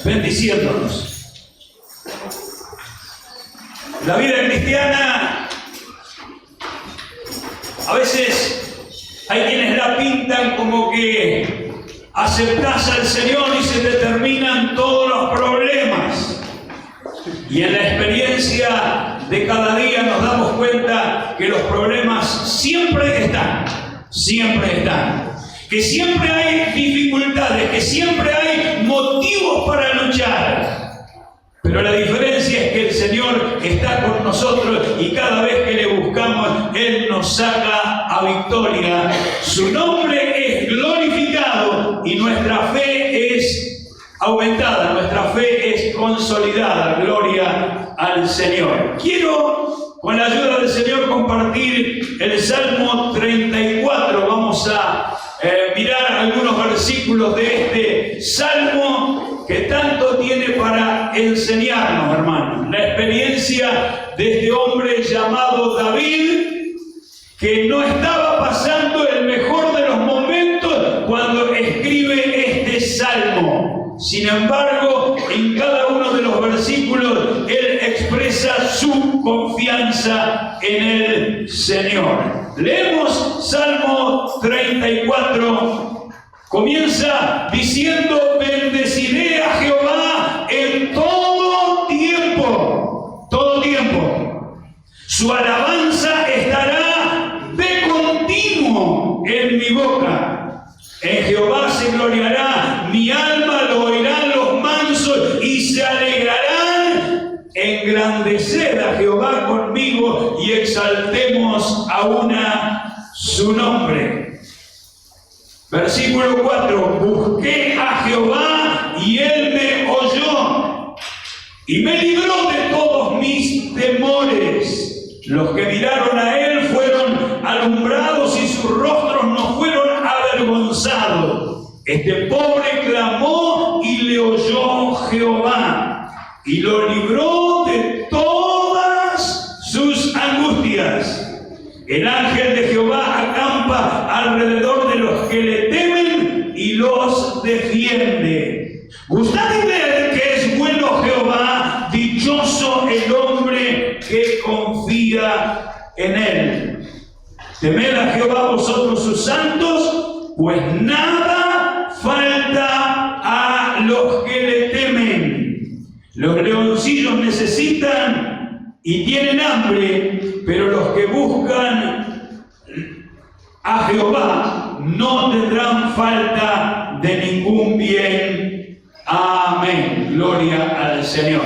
bendiciéndonos. La vida cristiana, a veces hay quienes la pintan como que aceptás al Señor y se te terminan todos los problemas. Y en la experiencia de cada día nos damos cuenta que los problemas siempre están, que siempre hay dificultades, que siempre hay motivos para luchar. Pero la diferencia es que el Señor está con nosotros y cada vez que le buscamos, Él nos saca a victoria. Su nombre es glorificado y nuestra fe es aumentada, nuestra fe es consolidada. Gloria al Señor. Quiero, con la ayuda del Señor, compartir el Salmo 34. Vamos a mirar algunos versículos de este Salmo que tanto tiene para enseñarnos, hermanos. La experiencia de este hombre llamado David, que no estaba pasando el mejor de los momentos cuando escribe este Salmo. Sin embargo, en cada uno de los versículos, él expresa su confianza en el Señor. Leemos Salmo 34. Comienza diciendo: bendeciré a Jehová en todo tiempo. Su alabanza estará de continuo en mi boca. En Jehová se gloriará mi alma, lo oirán los mansos y se alegrarán. Engrandeced a Jehová conmigo y exaltemos a una su nombre. Versículo 4: busqué a Jehová y Él me oyó y me libró de todos mis temores. Los que miraron a Él fueron alumbrados y sus rostros no fueron avergonzados. Este pobre clamó y le oyó Jehová y lo libró de todas sus angustias. El ángel de Jehová acampa alrededor de los que le temen y los defiende. Gustad y ver que es bueno Jehová, dichoso el hombre que confía en él. Temed a Jehová vosotros sus santos, pues nada falta a los que le temen. Los leoncillos necesitan y tienen hambre, pero los que buscan a Jehová no tendrán falta de ningún bien. Amén. Gloria al Señor.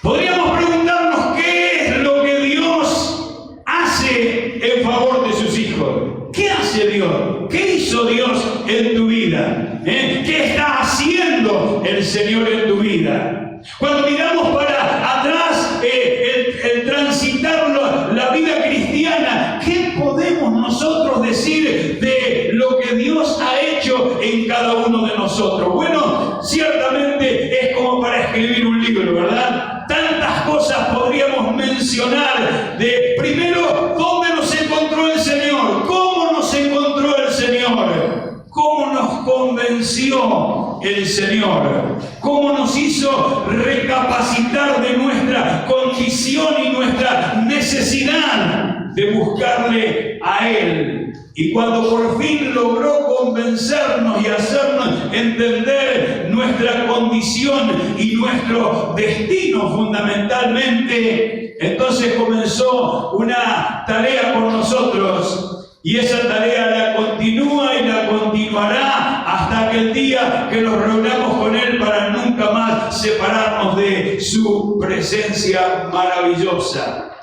Podríamos preguntarnos qué es lo que Dios hace en favor de sus hijos. ¿Qué hace Dios? ¿Qué hizo Dios en tu vida? ¿Qué está haciendo el Señor en tu vida? Cuando miramos para atrás el transitar la vida cristiana, ¿qué podemos nosotros decir de lo que Dios ha hecho en cada uno de nosotros? Bueno, ciertamente es como para escribir un libro, ¿verdad? Tantas cosas podríamos mencionar de, primero, ¿dónde nos encontró el Señor? ¿Cómo nos encontró el Señor? ¿Cómo nos convenció el Señor? ¿Cómo nos hizo recapacitar de nuestra condición y nuestra necesidad de buscarle a Él? Y cuando por fin logró convencernos y hacernos entender nuestra condición y nuestro destino fundamentalmente, entonces comenzó una tarea con nosotros. Y esa tarea la continúa y la continuará hasta aquel día que nos reunamos con Él para nunca más separarnos de su presencia maravillosa.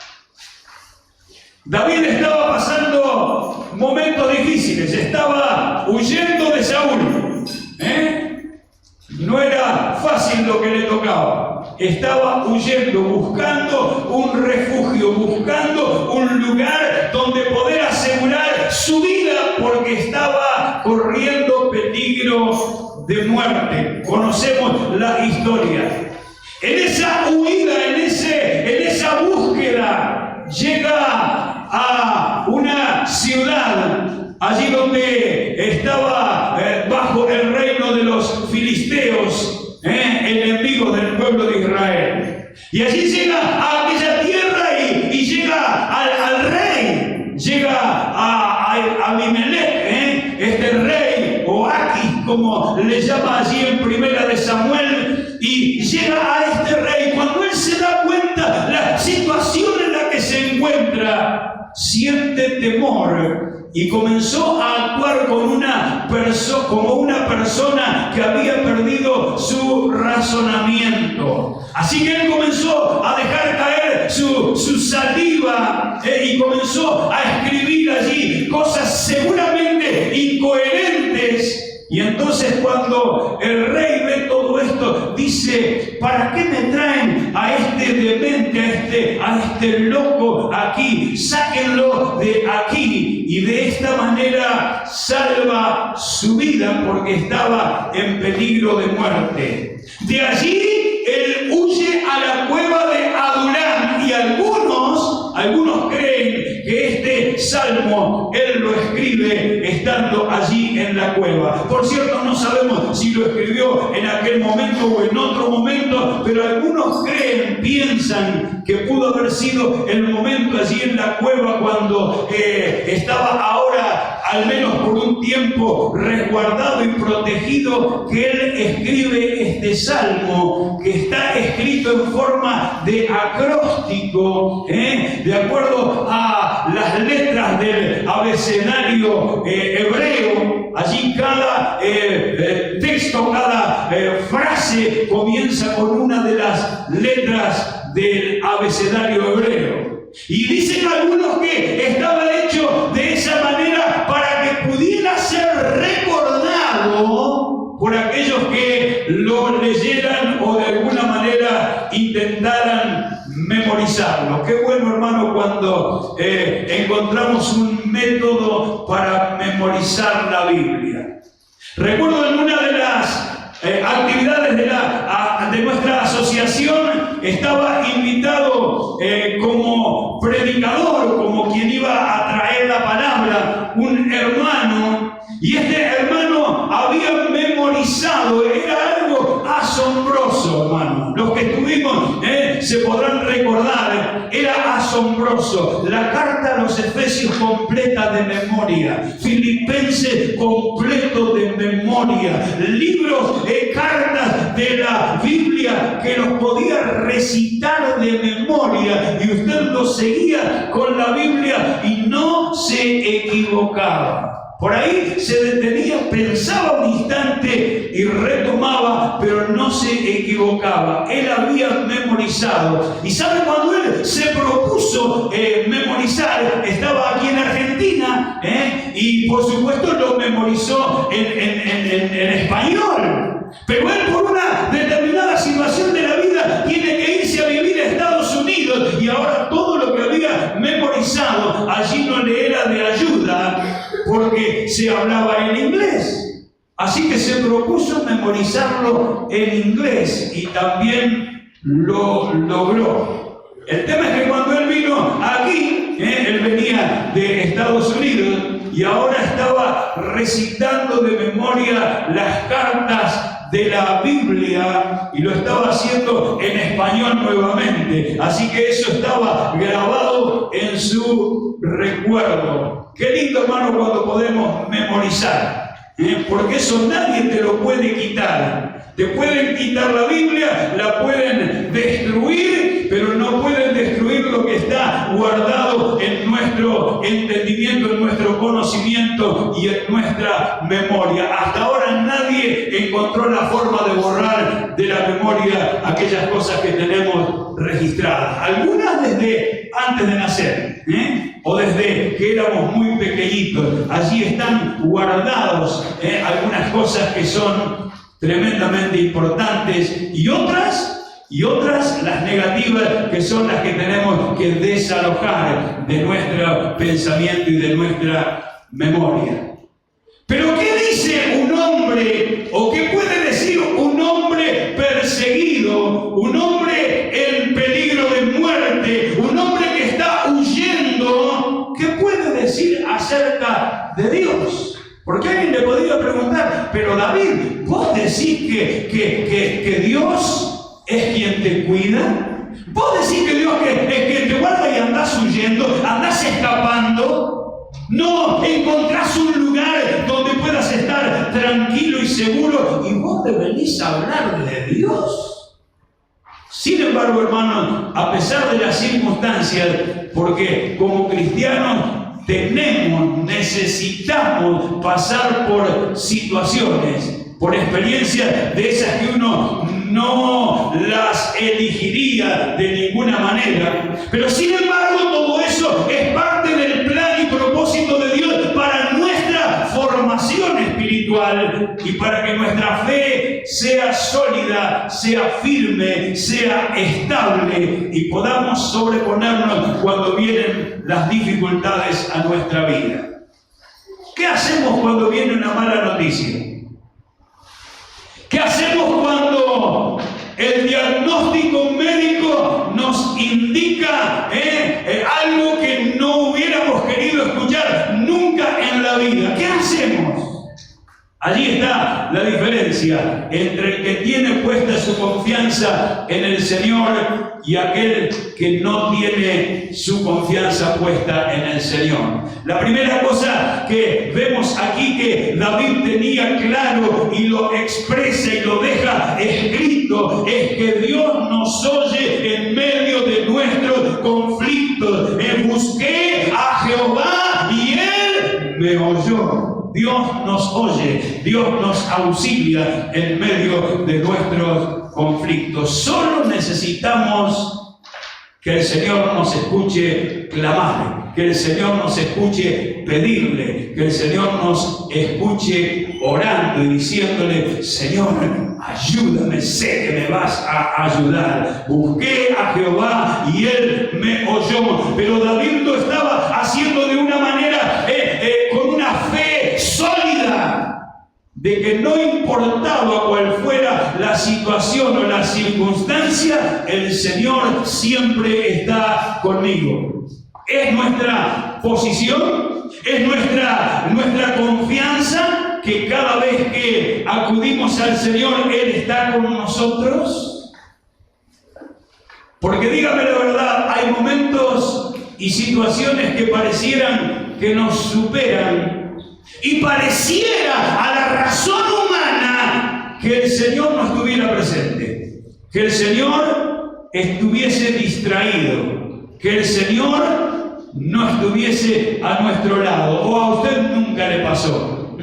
David estaba pasando momentos difíciles, estaba huyendo de Saúl. No era fácil lo que le tocaba. Estaba huyendo, buscando un refugio, buscando un lugar donde poder asegurar su vida, porque estaba corriendo peligro de muerte. Conocemos la historia. En esa huida, en esa búsqueda, llega a una ciudad, allí donde estaba bajo el reino de los filisteos. filisteos, enemigos del pueblo de Israel. Y allí llega a aquella tierra y llega al rey, llega a Abimelech, este rey, o Aquis, como le llama allí en Primera de Samuel, y llega a este rey. Cuando él se da cuenta la situación en la que se encuentra, siente temor y comenzó a actuar como una persona que había perdido su razonamiento. Así que él comenzó a dejar caer su saliva y comenzó a escribir allí cosas seguramente incoherentes. Y entonces cuando el rey ve todo esto, dice: ¿para qué me traen a este demente, a este loco aquí? Sáquenlo de aquí. Y de esta manera salva su vida porque estaba en peligro de muerte. De allí él huye a la cueva de Adulam, y algunos creen que este salmo él lo escribe estando allí en la cueva. Por cierto, no sabemos si lo escribió en aquel momento o en otro momento, pero algunos piensan que pudo haber sido el momento allí en la cueva cuando estaba ahora, al menos por un tiempo, resguardado y protegido, que él escribe este salmo, que está escrito en forma de acróstico, de acuerdo a las letras del abecedario hebreo. Allí cada texto, cada frase comienza con una de las letras del abecedario hebreo. Y dicen algunos que estaba hecho de esa manera para que pudiera ser recordado por aquellos que lo leyeran o de alguna manera intentaran memorizarlo. Qué bueno, hermano, cuando encontramos un método para memorizar la Biblia. Recuerdo en una de las actividades de nuestra asociación, estaba invitado como predicador, como quien iba a traer la palabra, un hermano, y este hermano había memorizado, era algo asombroso, hermano. Los que estuvimos se podrán recordar, era asombroso. La carta a los Efesios completa de memoria, Filipenses completo de memoria, libros, cartas de la Biblia que los podía recitar de memoria, y usted lo seguía con la Biblia y no se equivocaba. Por ahí se detenía, pensaba un instante y retomaba, pero no se equivocaba. Él había memorizado. Y ¿sabe cuando él se propuso memorizar? Estaba aquí en Argentina, y por supuesto lo memorizó en español. Pero él, por una determinada situación de la vida, tiene que irse a vivir a Estados Unidos, y ahora todo lo que había memorizado allí no le era de ayuda porque se hablaba en inglés. Así que se propuso memorizarlo en inglés y también lo logró. El tema es que cuando él vino aquí, él venía de Estados Unidos y ahora estaba recitando de memoria las cartas de la Biblia, y lo estaba haciendo en español nuevamente. Así que eso estaba grabado en su recuerdo. Qué lindo, hermano, cuando podemos memorizar, porque eso nadie te lo puede quitar. Te pueden quitar la Biblia, la pueden destruir, pero no pueden destruir lo que está guardado en nuestro entendimiento, en nuestro conocimiento y en nuestra memoria. Hasta ahora nadie encontró la forma de borrar de la memoria aquellas cosas que tenemos registradas. Algunas desde antes de nacer, o desde que éramos muy pequeñitos. Allí están guardados algunas cosas que son tremendamente importantes, y otras las negativas, que son las que tenemos que desalojar de nuestro pensamiento y de nuestra memoria. Pero ¿qué dice un hombre, o qué puede decir un hombre perseguido, un hombre en peligro de muerte, un hombre que está huyendo? ¿Qué puede decir acerca de Dios? Porque alguien le podría preguntar: pero David, vos decís que Dios es quien te cuida? ¿Vos decís que Dios es quien te guarda y andás huyendo, andás escapando? No, encontrás un lugar donde puedas estar tranquilo y seguro y vos te venís a hablar de Dios. Sin embargo, hermanos, a pesar de las circunstancias, porque como cristianos necesitamos pasar por situaciones, por experiencias de esas que uno no las elegiría de ninguna manera, pero sin embargo todo eso es parte del plan y propósito de Dios para nuestra formación espiritual y para que nuestra fe sea sólida, sea firme, sea estable y podamos sobreponernos cuando vienen las dificultades a nuestra vida. ¿Qué hacemos cuando viene una mala noticia? ¿Qué hacemos cuando el diagnóstico médico nos indica algo que no hubiéramos querido escuchar nunca en la vida? ¿Qué hacemos? Allí está la diferencia entre el que tiene puesta su confianza en el Señor y aquel que no tiene su confianza puesta en el Señor. La primera cosa que vemos aquí que David tenía claro y lo expresa y lo deja escrito es que Dios nos oye en medio de nuestros conflictos. Busqué a Jehová y Él me oyó. Dios nos oye, Dios nos auxilia en medio de nuestros conflictos. Solo necesitamos que el Señor nos escuche clamar, que el Señor nos escuche pedirle, que el Señor nos escuche orando y diciéndole: Señor, ayúdame, sé que me vas a ayudar. Busqué a Jehová y Él me oyó. Pero David lo estaba haciendo de una manera, con una fe sólida, de que no importaba cuál fuera la situación o la circunstancia, el Señor siempre está conmigo. Es nuestra posición, es nuestra confianza que cada vez que acudimos al Señor, Él está con nosotros. Porque dígame la verdad, hay momentos y situaciones que parecieran que nos superan y pareciera a la razón humana que el Señor no estuviera presente, que el Señor estuviese distraído, que el Señor no estuviese a nuestro lado. ¿O a usted nunca le pasó?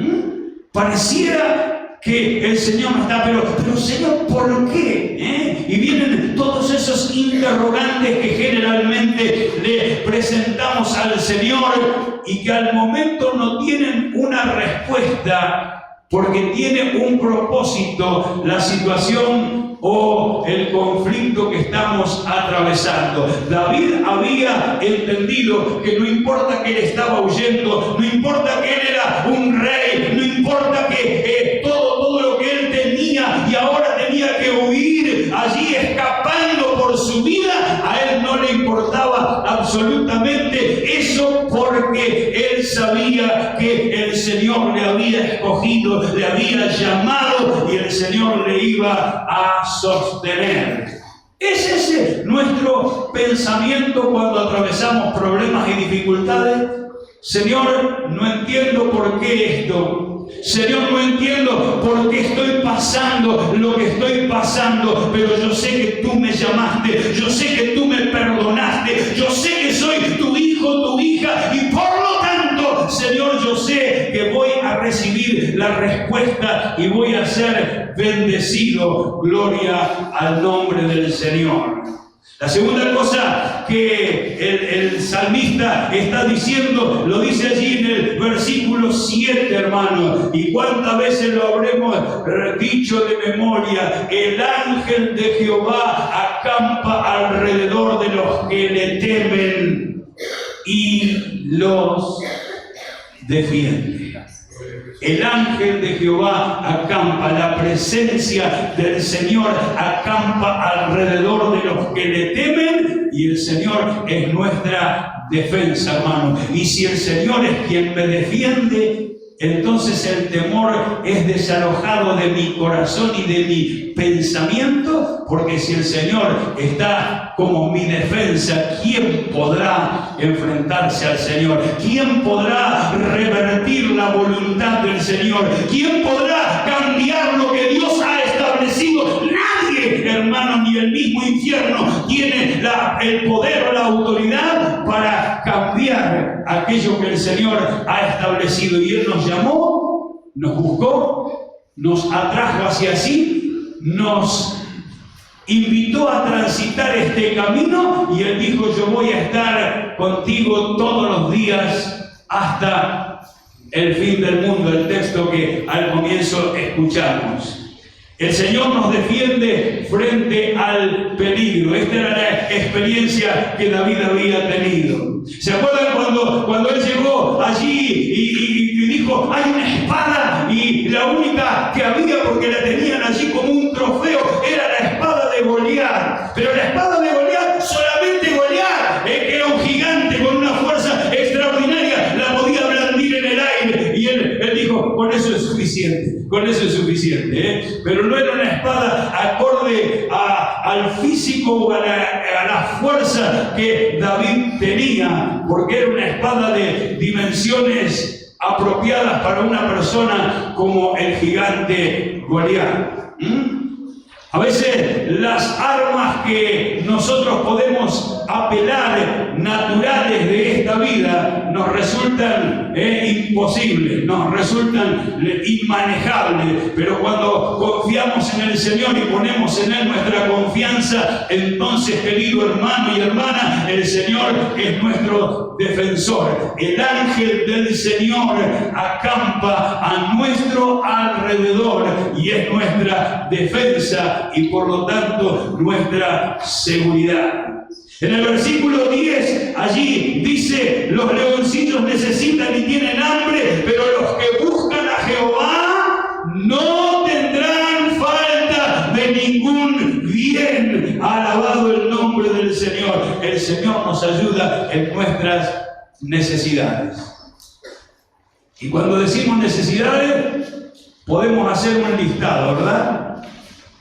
Pareciera que el Señor no está, pero Señor, ¿por qué? Y vienen todos esos interrogantes que generalmente le presentamos al Señor y que al momento no tienen una respuesta, porque tiene un propósito la situación o el conflicto que estamos atravesando. David había entendido que no importa que él estaba huyendo, no importa que él era un rey, no importa que todo lo que él tenía y ahora tenía que huir allí escapando por su vida, a él no le importaba absolutamente eso, porque él sabía que el Señor le había escogido, le había llamado y el Señor le iba a sostener. ¿Es ese nuestro pensamiento cuando atravesamos problemas y dificultades? Señor, no entiendo por qué esto. Señor, no entiendo por qué estoy pasando lo que estoy pasando, pero yo sé que tú me llamaste, yo sé que tú me perdonaste, yo sé que soy tu hijo, tu hija, y por lo tanto, Señor, yo sé que voy a recibir la respuesta y voy a ser bendecido. Gloria al nombre del Señor. La segunda cosa que el salmista está diciendo, lo dice allí en el versículo 7, hermano. ¿Y cuántas veces lo habremos dicho de memoria? El ángel de Jehová acampa alrededor de los que le temen y los defiende. El ángel de Jehová acampa, la presencia del Señor acampa alrededor de los que le temen, y el Señor es nuestra defensa, hermano. Y si el Señor es quien me defiende, entonces el temor es desalojado de mi corazón y de mi pensamiento, porque si el Señor está como mi defensa, ¿quién podrá enfrentarse al Señor? ¿Quién podrá revertir la voluntad del Señor? ¿Quién podrá cambiar lo que Dios ha establecido? Nadie, hermano, ni el mismo infierno tiene el poder o la autoridad para cambiar aquello que el Señor ha establecido. Y Él nos llamó, nos buscó, nos atrajo hacia sí, nos invitó a transitar este camino y Él dijo: yo voy a estar contigo todos los días hasta el fin del mundo. El texto que al comienzo escuchamos. El Señor nos defiende frente al peligro. Esta era la experiencia que David había tenido. ¿Se acuerdan cuando él llegó allí y dijo: hay una espada, y la única que había, porque la tenían allí como un trofeo, era la espada de Goliat? Pero la espada de Goliat, solamente Goliat, que era un gigante con una fuerza extraordinaria, la podía blandir en el aire. Y él dijo: con eso es suficiente, con eso es suficiente. Pero no era una espada acorde al físico o a la fuerza que David tenía, porque era una espada de dimensiones apropiadas para una persona como el gigante Goliat. A veces las armas que nosotros podemos apelar, naturales de esta vida, nos resultan imposibles, nos resultan inmanejables. Pero cuando confiamos en el Señor y ponemos en Él nuestra confianza, entonces, querido hermano y hermana, el Señor es nuestro defensor. El ángel del Señor acampa a nuestro alrededor y es nuestra defensa y por lo tanto nuestra seguridad. En el versículo 10, allí dice: los leoncillos necesitan y tienen hambre, pero los que buscan a Jehová no tendrán falta de ningún bien. Alabado el nombre del Señor. El Señor nos ayuda en nuestras necesidades. Y cuando decimos necesidades, podemos hacer un listado, ¿verdad?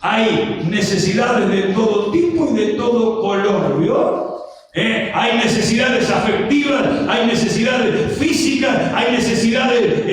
Hay necesidades de todo tipo y de todo color, ¿vio? Hay necesidades afectivas, hay necesidades físicas, hay necesidades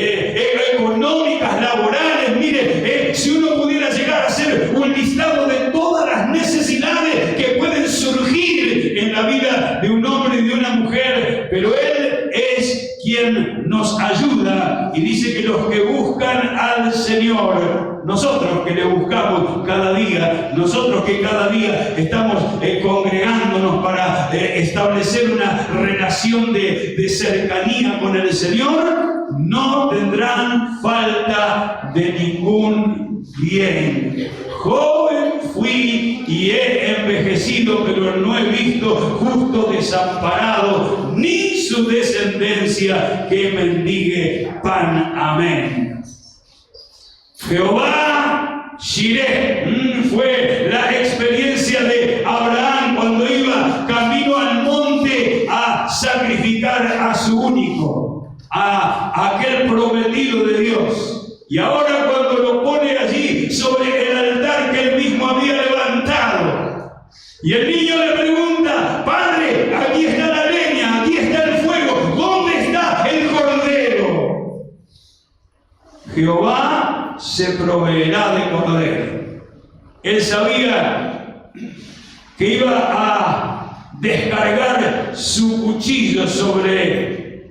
económicas, laborales. Mire, si uno pudiera llegar a hacer un listado de todas las necesidades que pueden surgir en la vida de un hombre y de una mujer, pero Él es quien nos ayuda y dice que los que buscan al Señor, nosotros que le buscamos cada día, nosotros que cada día estamos congregándonos para establecer una relación de cercanía con el Señor, no tendrán falta de ningún bien. Joven fui y he envejecido, pero no he visto justo desamparado, ni su descendencia que mendigue pan. Amén. Jehová Jireh fue la experiencia de Abraham cuando iba camino al monte a sacrificar a su único, a aquel prometido de Dios. Y ahora cuando lo pone allí sobre el altar que él mismo había levantado, y el niño le pregunta: padre, aquí está la leña, aquí está el fuego, ¿dónde está el cordero? Jehová se proveerá de cordero. Él sabía que iba a descargar su cuchillo sobre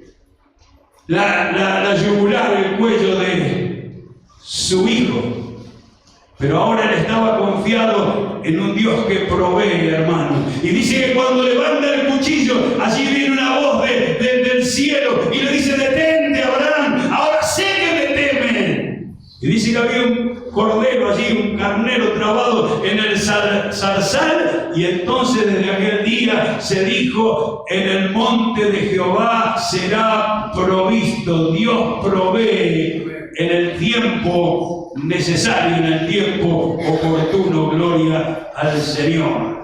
la yugular, el cuello de su hijo. Pero ahora él estaba confiado en un Dios que provee, hermano. Y dice que cuando levanta el cuchillo, allí viene una voz del cielo y le dice: detente, Abraham, ahora sé que me temen. Y dice que había un cordero allí, un carnero trabado en el zarzal, y entonces desde aquel día se dijo: en el monte de Jehová será provisto. Dios provee en el tiempo necesario, en el tiempo oportuno. Gloria al Señor.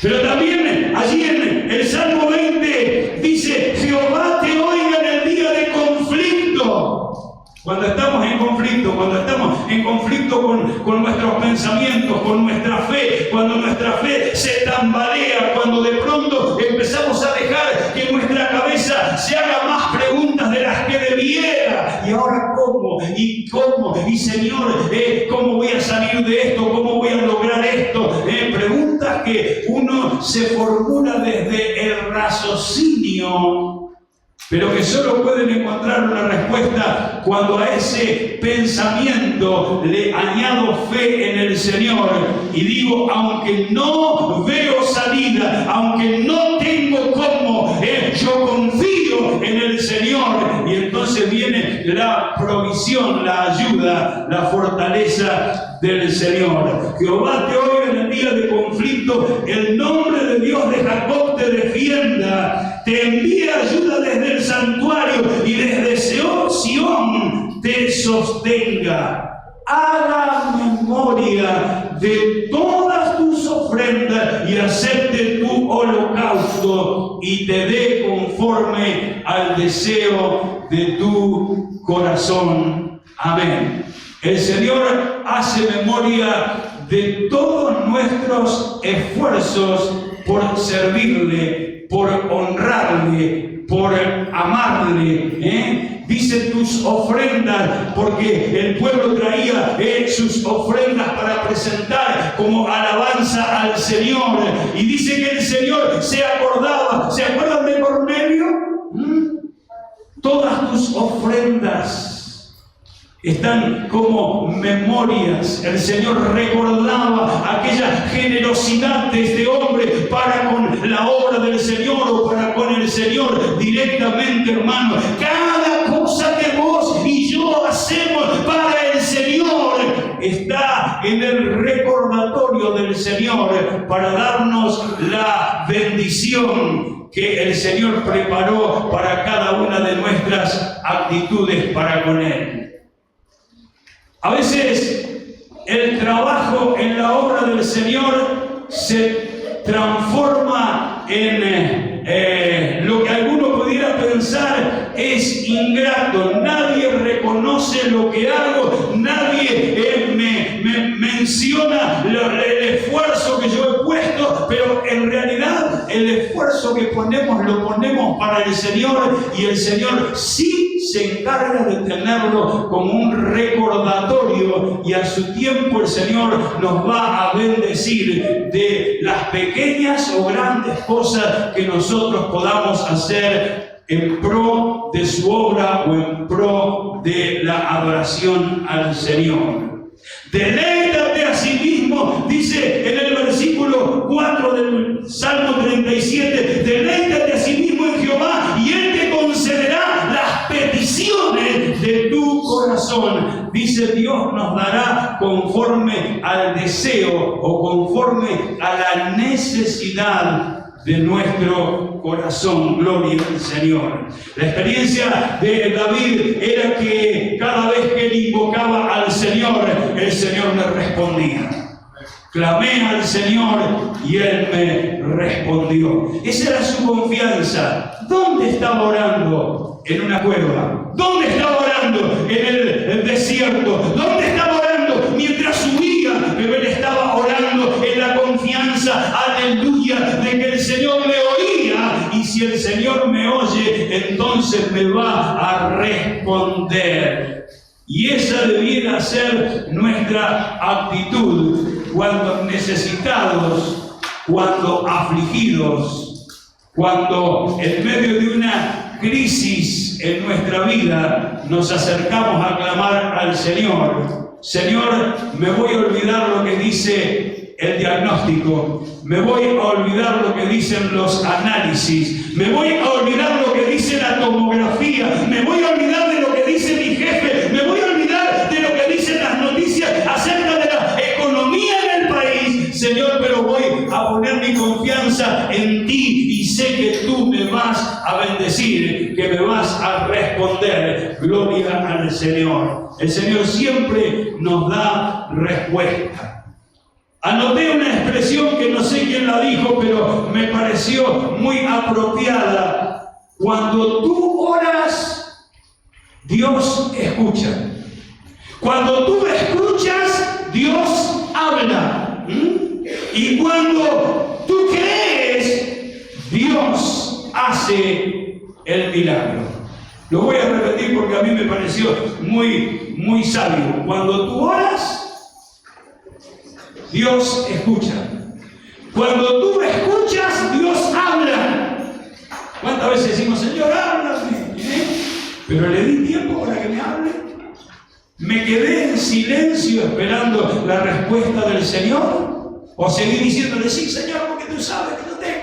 Pero también allí en el Salmo 20 dice: Jehová te oiga en el día de conflicto. cuando estamos en conflicto con nuestros pensamientos, con nuestra fe, cuando nuestra fe se tambalea, cuando de pronto empezamos a dejar que nuestra cabeza se haga más preguntas de las que debiera. ¿Y ahora cómo? ¿Y cómo? ¿Y Señor, cómo voy a salir de esto? ¿Cómo voy a lograr esto? Preguntas que uno se formula desde el raciocinio, pero que solo pueden encontrar una respuesta cuando a ese pensamiento le añado fe en el Señor y digo, aunque no veo salida, aunque no tengo cómo, yo confío en el Señor. Y entonces viene la provisión, la ayuda, la fortaleza del Señor. Jehová te oiga en el día de conflicto, el nombre de Dios de Jacob te defienda, te envía ayuda desde el santuario y desde Sión te sostenga. Haga memoria de todas tus ofrendas y acepte tu holocausto y te dé conforme al deseo de tu corazón. Amén. El Señor hace memoria de todos nuestros esfuerzos por servirle, por honrarle, por amarle. Dice tus ofrendas, porque el pueblo traía sus ofrendas para presentar como alabanza al Señor. Y dice que el Señor se acordaba. ¿Se acuerdan de Cornelio? Todas tus ofrendas están como memorias. El Señor recordaba aquella generosidad de este hombre para con la obra del Señor o para con el Señor directamente, hermano. Cada cosa que vos y yo hacemos para el Señor está en el recordatorio del Señor para darnos la bendición que el Señor preparó para cada una de nuestras actitudes para con Él. A veces el trabajo en la obra del Señor se transforma en lo que alguno pudiera pensar es ingrato. Nadie reconoce lo que hago, nadie me menciona el esfuerzo que yo he puesto, pero en realidad el esfuerzo que ponemos lo ponemos para el Señor y el Señor sí se encarga de tenerlo como un recordatorio y a su tiempo el Señor nos va a bendecir de las pequeñas o grandes cosas que nosotros podamos hacer en pro de su obra o en pro de la adoración al Señor. Deleítate a sí mismo, dice en el versículo 4 del Salmo 37, deleítate a sí mismo en Jehová y Él te concederá las peticiones de tu corazón. Dice Dios nos dará conforme al deseo o conforme a la necesidad de nuestro corazón. Gloria al Señor. La experiencia de David era que cada vez que él invocaba al Señor, el Señor me respondía. Clamé al Señor y Él me respondió. Esa era su confianza. ¿Dónde estaba orando? En una cueva. ¿Dónde estaba orando? En el desierto. ¿Dónde estaba orando? Mientras subía, pero Él estaba orando en la confianza, aleluya, de que el Señor le oía. Y si el Señor me oye, entonces me va a responder. Y esa debiera ser nuestra actitud cuando necesitados, cuando afligidos, cuando en medio de una crisis en nuestra vida nos acercamos a clamar al Señor. Señor, me voy a olvidar lo que dice el diagnóstico, me voy a olvidar lo que dicen los análisis, me voy a olvidar lo que dice la tomografía, me voy a olvidar de lo que dice mi jefe, me voy a olvidar de lo que dicen las noticias acerca de la economía en el país, Señor, pero voy a poner mi confianza en ti y sé que tú me vas a bendecir, que me vas a responder. Gloria al Señor. El Señor siempre nos da respuesta. Anoté una expresión que no sé quién la dijo, pero me pareció muy apropiada. Cuando tú oras, Dios escucha. Cuando tú escuchas, Dios habla. Y cuando tú crees, Dios hace el milagro. Lo voy a repetir porque a mí me pareció muy sabio. Cuando tú oras, Dios escucha. Cuando tú escuchas, Dios habla. ¿Cuántas veces decimos, Señor, háblame? Pero le di tiempo para que me hable. ¿Me quedé en silencio esperando la respuesta del Señor? ¿O seguí diciéndole, sí, Señor, porque tú sabes que no tengo?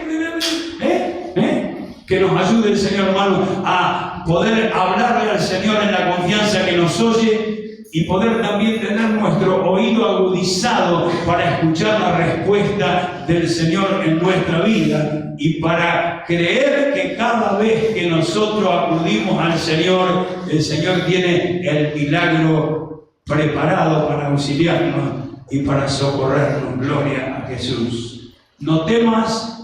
Que nos ayude el Señor, hermano, a poder hablarle al Señor en la confianza que nos oye y poder también tener nuestro oído agudizado para escuchar la respuesta del Señor en nuestra vida y para creer que cada vez que nosotros acudimos al Señor, el Señor tiene el milagro preparado para auxiliarnos y para socorrernos. Gloria a Jesús. No temas,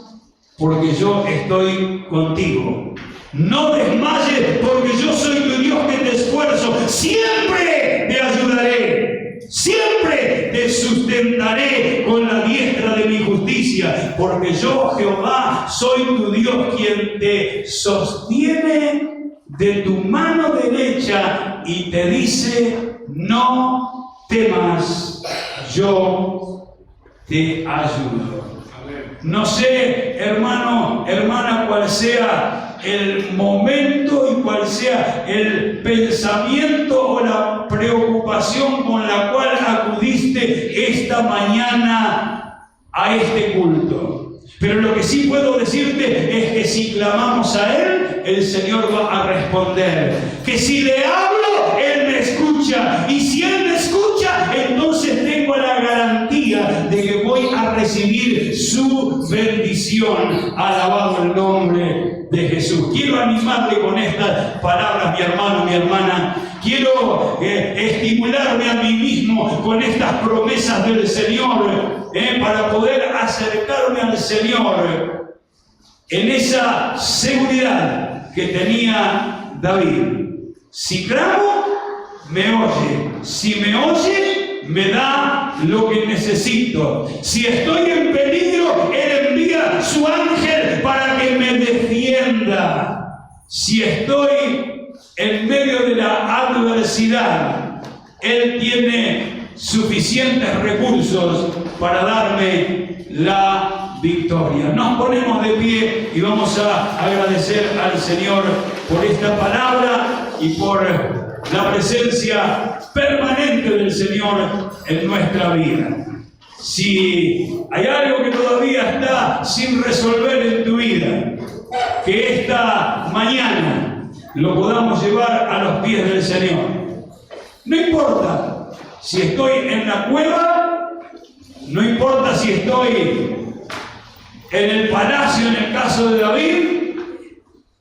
porque yo estoy contigo. No desmayes, porque yo soy tu Dios que te esfuerzo. Siempre te ayudaré. Siempre te sustentaré con la diestra de mi justicia. Porque yo, Jehová, soy tu Dios, quien te sostiene de tu mano derecha y te dice, no temas, yo te ayudo. No sé, hermano, hermana, cuál sea el momento y cuál sea el pensamiento o la preocupación con la cual acudiste esta mañana a este culto. Pero lo que sí puedo decirte es que si clamamos a Él, el Señor va a responder. Que si le hablo, Él me escucha. Y si Él me escucha, entonces tengo la garantía de que voy a recibir su bendición. Alabado el nombre de Jesús. Quiero animarle con estas palabras, mi hermano, mi hermana. Quiero estimularme a mí mismo con estas promesas del Señor para poder acercarme al Señor en esa seguridad que tenía David. Si clamo, me oye. Si me oye, me da lo que necesito. Si estoy en peligro, Él envía su ángel para que me defienda. Si estoy en medio de la adversidad, Él tiene suficientes recursos para darme la victoria. Nos ponemos de pie y vamos a agradecer al Señor por esta palabra y por la presencia permanente del Señor en nuestra vida. Si hay algo que todavía está sin resolver en tu vida, que esta mañana lo podamos llevar a los pies del Señor. No importa si estoy en la cueva, no importa si estoy en el palacio en el caso de David,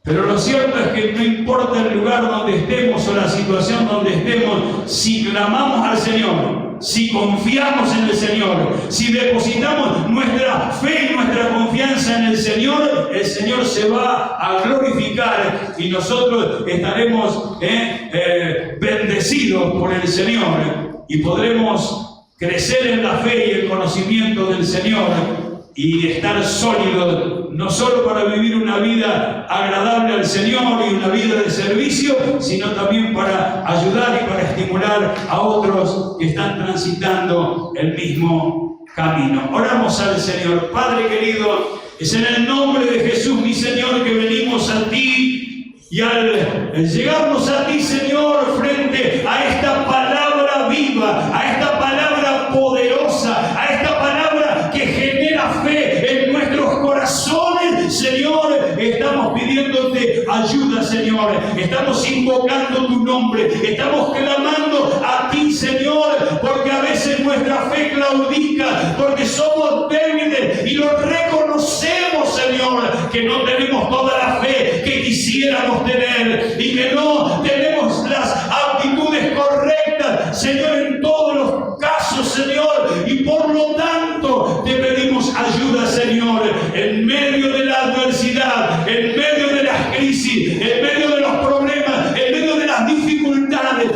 pero lo cierto es que no importa el lugar donde estemos o la situación donde estemos, si clamamos al Señor, si confiamos en el Señor, si depositamos nuestra fe y nuestra confianza en el Señor se va a glorificar y nosotros estaremos bendecidos por el Señor y podremos crecer en la fe y el conocimiento del Señor y estar sólidos, no solo para vivir una vida agradable al Señor y una vida de servicio, sino también para ayudar y para estimular a otros que están transitando el mismo camino. Oramos al Señor. Padre querido, es en el nombre de Jesús, mi Señor, que venimos a ti y al llegarnos a ti, Señor, frente a esta palabra viva, a esta palabra poderosa, a esta palabra que genera fe en nuestros corazones, Señor, estamos pidiéndote ayuda, Señor, estamos invocando tu nombre, estamos clamando a ti, Señor, porque a veces nuestra fe claudica, porque somos débiles y lo reconocemos, Señor, que no tenemos toda la fe que quisiéramos tener y que no tenemos las aptitudes correctas, Señor, en todos los casos, Señor, y por lo tanto te pedimos ayuda, Señor, en medio de la adversidad, en medio de las crisis, en medio de los problemas, en medio de las dificultades.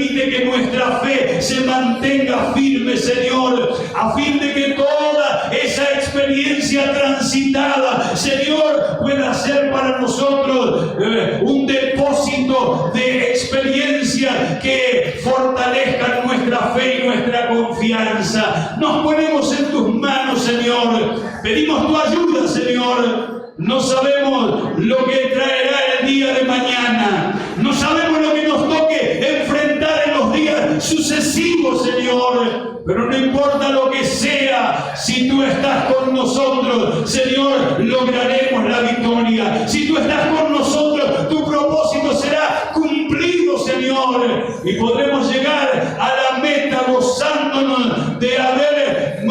permite que nuestra fe se mantenga firme, Señor, a fin de que toda esa experiencia transitada, Señor, pueda ser para nosotros un depósito de experiencia que fortalezca nuestra fe y nuestra confianza. Nos ponemos en tus manos, Señor. Pedimos tu ayuda, Señor. No sabemos lo que traerá el día de mañana. No sabemos lo que nos toque enfrentar en los días sucesivos, Señor. Pero no importa lo que sea, si tú estás con nosotros, Señor, lograremos la victoria. Si tú estás con nosotros, tu propósito será cumplido, Señor. Y podremos llegar a la meta gozándonos de haber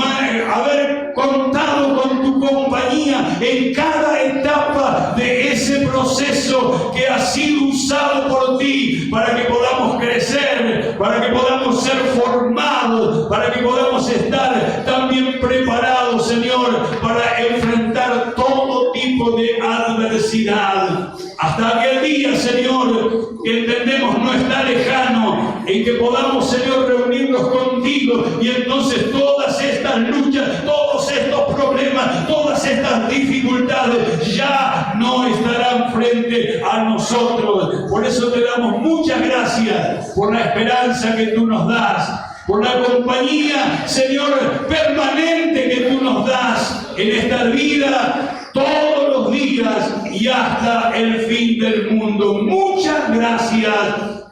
contado con tu compañía en cada etapa de ese proceso que ha sido usado por ti para que podamos crecer, para que podamos ser formados, para que podamos estar también preparados, Señor, para enfrentar todo tipo de adversidad. Hasta aquel día, Señor, que entendemos no está lejano, en que podamos, Señor, reunirnos contigo y entonces todas estas luchas, todos estos problemas, todas estas dificultades ya no estarán frente a nosotros. Por eso te damos muchas gracias por la esperanza que tú nos das, por la compañía, Señor, permanente que tú nos das en esta vida, todos los días y hasta el fin del mundo. Muchas gracias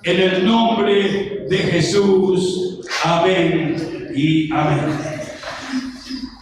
en el nombre de Jesús. Amén y amén.